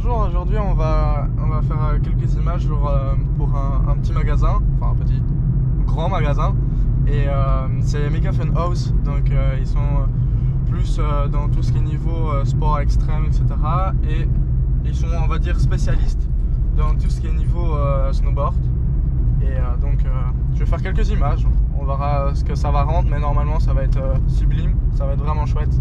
bonjour, aujourd'hui on va faire quelques images pour un petit magasin, enfin un petit, grand magasin. Et c'est Mega Fun House, donc ils sont plus dans tout ce qui est niveau sport extrême, etc. Et ils sont, on va dire, spécialistes dans tout ce qui est niveau snowboard. Et donc je vais faire quelques images, on verra ce que ça va rendre, mais normalement ça va être sublime, ça va être vraiment chouette.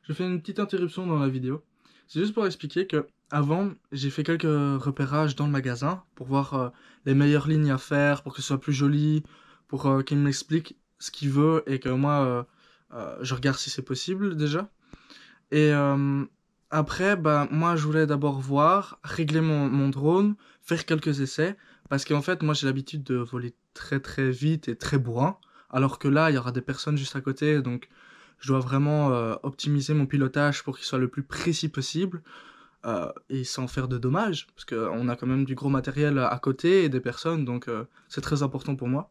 Je fais une petite interruption dans la vidéo. C'est juste pour expliquer que avant j'ai fait quelques repérages dans le magasin pour voir les meilleures lignes à faire, pour que ce soit plus joli, pour qu'il m'explique ce qu'il veut et que moi je regarde si c'est possible déjà. Et après, moi je voulais d'abord voir, régler mon drone, faire quelques essais, parce qu'en fait moi j'ai l'habitude de voler très très vite et très bourrin, alors que là il y aura des personnes juste à côté, donc je dois vraiment optimiser mon pilotage pour qu'il soit le plus précis possible et sans faire de dommages, parce qu'on a quand même du gros matériel à côté et des personnes, donc c'est très important pour moi.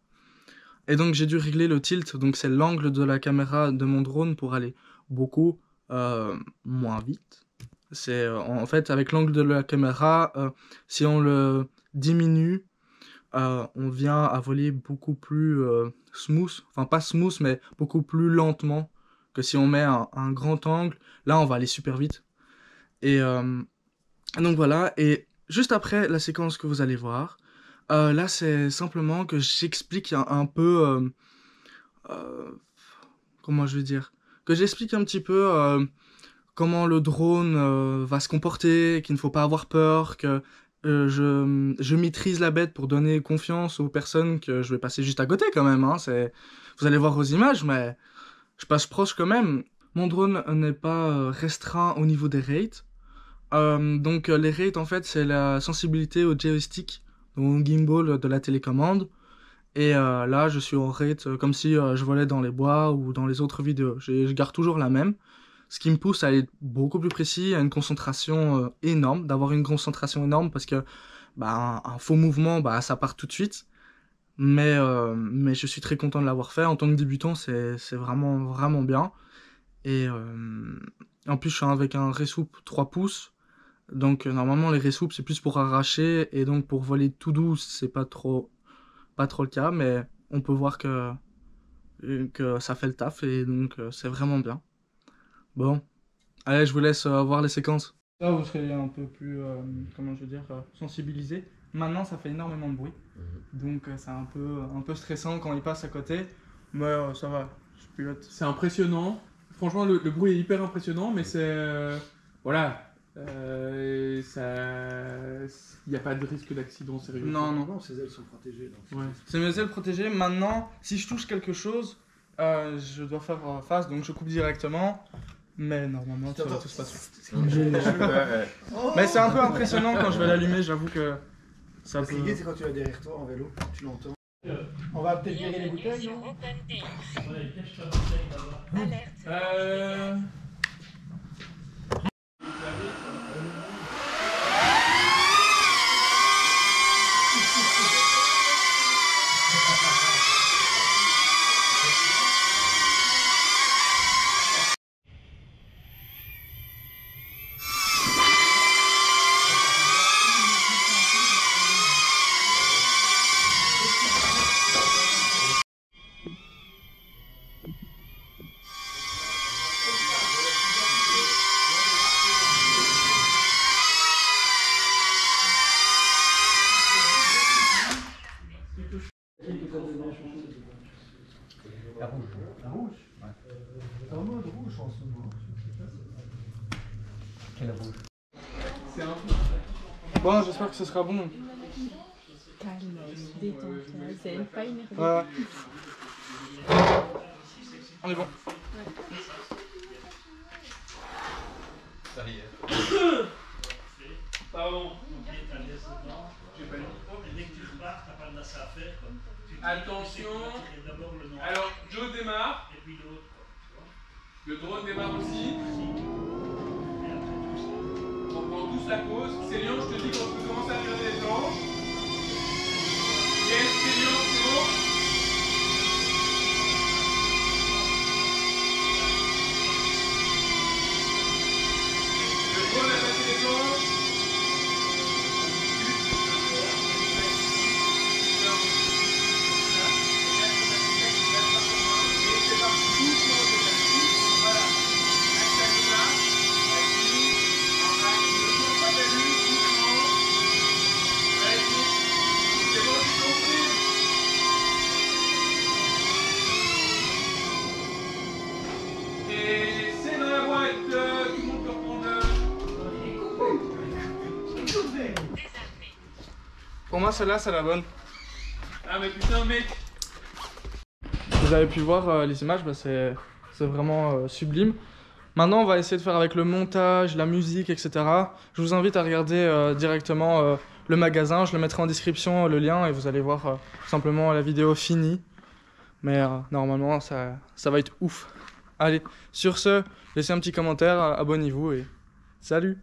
Et donc j'ai dû régler le tilt, donc c'est l'angle de la caméra de mon drone pour aller beaucoup moins vite. C'est en fait avec l'angle de la caméra, si on le diminue, on vient à voler beaucoup plus smooth, enfin pas smooth mais beaucoup plus lentement que si on met un grand angle. Là on va aller super vite. Et donc voilà, et juste après la séquence que vous allez voir, là c'est simplement que j'explique un peu, comment je vais dire, que j'explique un petit peu comment le drone va se comporter, qu'il ne faut pas avoir peur, que je maîtrise la bête pour donner confiance aux personnes que je vais passer juste à côté quand même, hein. Vous allez voir aux images, mais je passe proche quand même. Mon drone n'est pas restreint au niveau des rates. Donc les rates en fait c'est la sensibilité au joystick, donc au gimbal de la télécommande. Et là je suis en rate comme si je volais dans les bois ou dans les autres vidéos. Je garde toujours la même. Ce qui me pousse à être beaucoup plus précis, à une concentration énorme, d'avoir une concentration énorme parce que un faux mouvement, ça part tout de suite. Mais je suis très content de l'avoir fait. En tant que débutant, c'est vraiment, vraiment bien. Et en plus, je suis avec un Resoup 3 pouces. Donc normalement, les Resoup, c'est plus pour arracher. Et donc pour voler tout doux, c'est pas trop le cas. Mais on peut voir que ça fait le taf. Et donc c'est vraiment bien. Bon, allez, je vous laisse voir les séquences. Là, vous serez un peu plus, comment je veux dire, sensibilisé. Maintenant, ça fait énormément de bruit. Donc, c'est un peu stressant quand il passe à côté. Mais ça va, je pilote. C'est impressionnant. Franchement, le bruit est hyper impressionnant, mais c'est... voilà. Il n'y a pas de risque d'accident sérieux. Non, ces ailes sont protégées. Donc ouais. C'est mes ailes protégées. Maintenant, si je touche quelque chose, je dois faire face, donc je coupe directement. Mais normalement, ça va tout se passer. Mais c'est un peu impressionnant quand je vais l'allumer, j'avoue que ça peut... L'idée, c'est quand tu vas derrière toi en vélo, tu l'entends. On va peut-être virer les bouteilles, non? La rouge. La rouge? Ouais. C'est en mode rouge en ce moment. Quelle rouge? C'est un peu... Bon, j'espère que ce sera bon. Calme, détente, c'est pas énervé. Ouais. On est bon. Ça y est. Pardon. J'ai pas dit. Attention. Alors, Joe démarre. Le drone démarre aussi. On prend tous la pause. Célian, je te dis quand tu commences à regarder les planches. Yes, Célian, c'est bon. Le drone a passé les planches. Pour moi, celle-là, c'est la bonne. Ah mais putain mec. Vous avez pu voir les images, bah, c'est vraiment sublime. Maintenant, on va essayer de faire avec le montage, la musique, etc. Je vous invite à regarder directement le magasin. Je le mettrai en description, le lien, et vous allez voir tout simplement la vidéo finie. Mais normalement, ça va être ouf. Allez, sur ce, laissez un petit commentaire, abonnez-vous et salut!